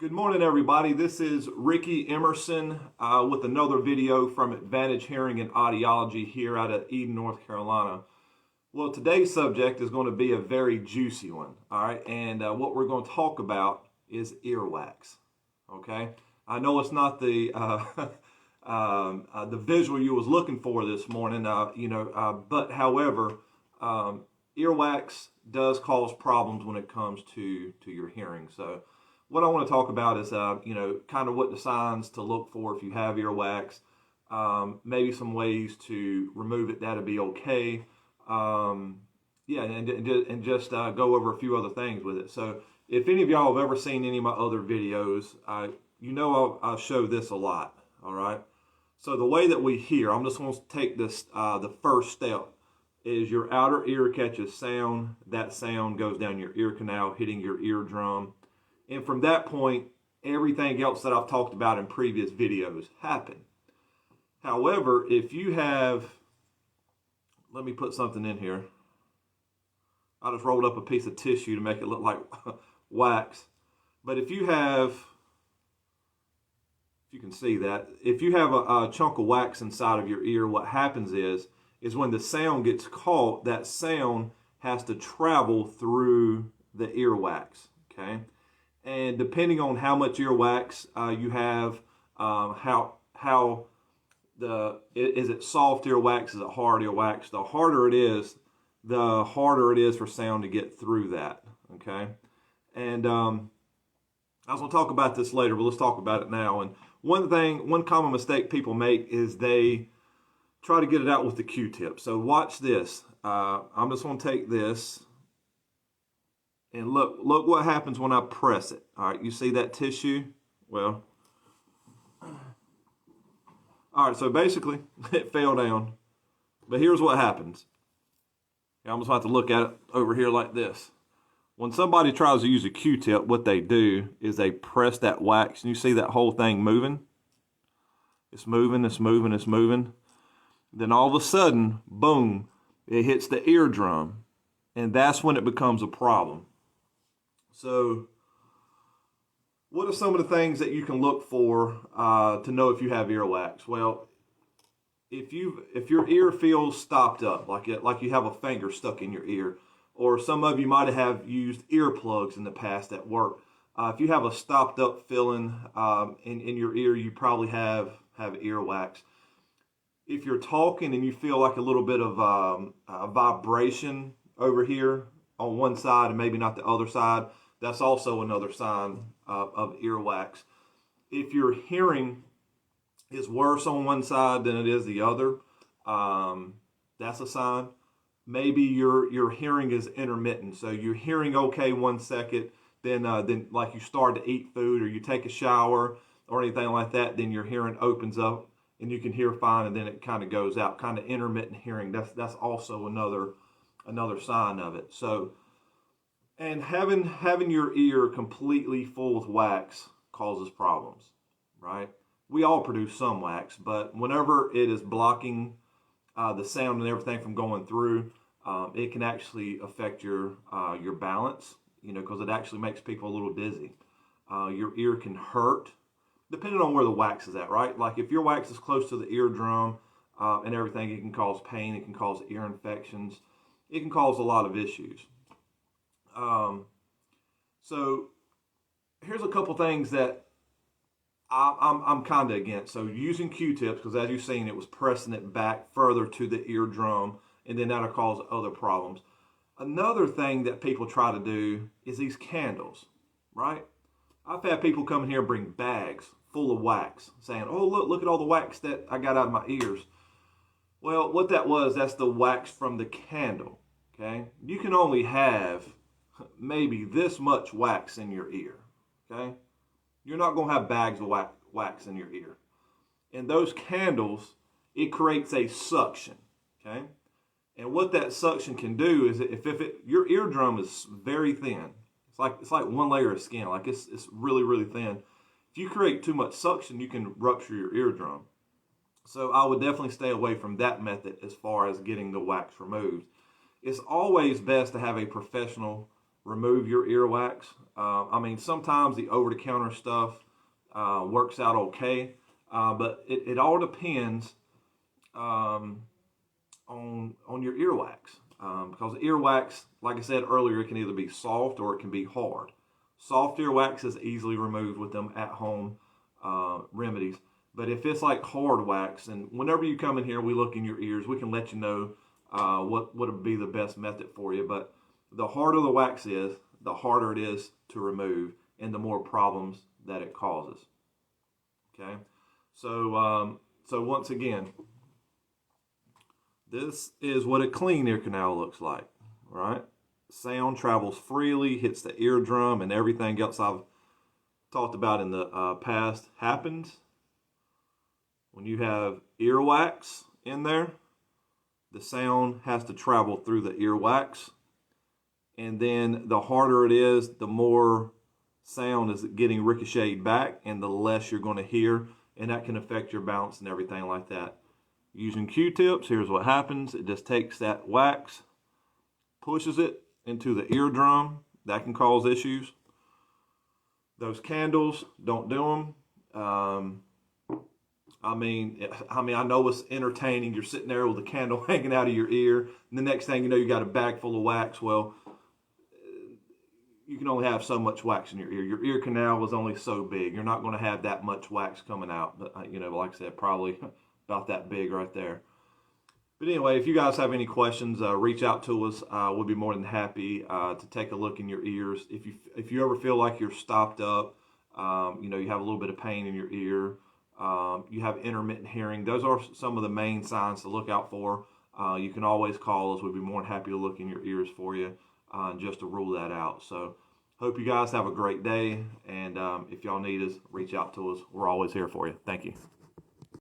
Good morning, everybody. This is Ricky Emerson with another video from Advantage Hearing and Audiology here out of Eden, North Carolina. Well, today's subject is going to be a very juicy one, all right? And what we're going to talk about is earwax, okay? I know it's not the the visual you was looking for this morning, but however, earwax does cause problems when it comes to your hearing. So what I want to talk about is, kind of what the signs to look for if you have earwax, maybe some ways to remove it that'll be okay. And just go over a few other things with it. So if any of y'all have ever seen any of my other videos, I'll show this a lot, all right? So the way that we hear, I'm just going to take this, the first step is your outer ear catches sound. That sound goes down your ear canal, hitting your eardrum. And from that point, everything else that I've talked about in previous videos happen. However, if you have, let me put something in here. I just rolled up a piece of tissue to make it look like wax. But if you have, if you can see that, if you have a chunk of wax inside of your ear, what happens is when the sound gets caught, that sound has to travel through the earwax, okay? And depending on how much earwax you have, is it soft earwax, is it hard earwax? The harder it is for sound to get through that, okay? And I was going to talk about this later, but let's talk about it now. And one common mistake people make is they try to get it out with the Q-tip. So watch this. I'm just going to take this. And look what happens when I press it. All right, you see that tissue? Well, all right, so basically it fell down. But here's what happens. I'm just going to have to look at it over here like this. When somebody tries to use a Q-tip, what they do is they press that wax, and you see that whole thing moving? It's moving, it's moving, it's moving. Then all of a sudden, boom, it hits the eardrum, and that's when it becomes a problem. So what are some of the things that you can look for to know if you have earwax? Well, if your ear feels stopped up, like you have a finger stuck in your ear, or some of you might have used earplugs in the past at work. If you have a stopped up feeling in your ear, you probably have earwax. If you're talking and you feel like a little bit of vibration over here on one side and maybe not the other side, that's also another sign of earwax. If your hearing is worse on one side than it is the other, that's a sign. Maybe your hearing is intermittent. So you're hearing okay 1 second, then like you start to eat food or you take a shower or anything like that, then your hearing opens up and you can hear fine, and then it kind of goes out. Kind of intermittent hearing. That's also another sign of it. So. And having your ear completely full with wax causes problems, right? We all produce some wax, but whenever it is blocking the sound and everything from going through, it can actually affect your balance, because it actually makes people a little dizzy. Your ear can hurt, depending on where the wax is at, right? Like if your wax is close to the eardrum and everything, it can cause pain, it can cause ear infections, it can cause a lot of issues. So here's a couple things that I'm kind of against. So using Q-tips, because as you've seen, it was pressing it back further to the eardrum, and then that'll cause other problems. Another thing that people try to do is these candles, right? I've had people come in here and bring bags full of wax, saying, "Oh, look at all the wax that I got out of my ears." Well, what that's the wax from the candle, okay? You can only have maybe this much wax in your ear, okay? You're not going to have bags of wax in your ear. And those candles, it creates a suction, okay? And what that suction can do is your eardrum is very thin. It's like one layer of skin, like it's really, really thin. If you create too much suction, you can rupture your eardrum. So I would definitely stay away from that method as far as getting the wax removed. It's always best to have a professional remove your earwax. I mean, sometimes the over-the-counter stuff works out okay, but it all depends on your earwax. Because earwax, like I said earlier, it can either be soft or it can be hard. Soft earwax is easily removed with them at-home remedies. But if it's like hard wax, and whenever you come in here, we look in your ears, we can let you know what would be the best method for you. But the harder the wax is, the harder it is to remove, and the more problems that it causes. Okay, so once again, this is what a clean ear canal looks like. Right, sound travels freely, hits the eardrum, and everything else I've talked about in the past happens. When you have earwax in there, the sound has to travel through the earwax. And then the harder it is, the more sound is getting ricocheted back and the less you're going to hear. And that can affect your balance and everything like that. Using Q-tips, here's what happens. It just takes that wax, pushes it into the eardrum. That can cause issues. Those candles, don't do them. I mean, I know it's entertaining. You're sitting there with a candle hanging out of your ear, and the next thing you know, you got a bag full of wax. Well, you can only have so much wax in your ear. Your ear canal is only so big. You're not going to have that much wax coming out. But, like I said, probably about that big right there. But anyway, if you guys have any questions, reach out to us. We'll be more than happy to take a look in your ears. If you ever feel like you're stopped up, you have a little bit of pain in your ear, you have intermittent hearing, those are some of the main signs to look out for. You can always call us. We'd be more than happy to look in your ears for you just to rule that out. So hope you guys have a great day. And if y'all need us, reach out to us. We're always here for you. Thank you.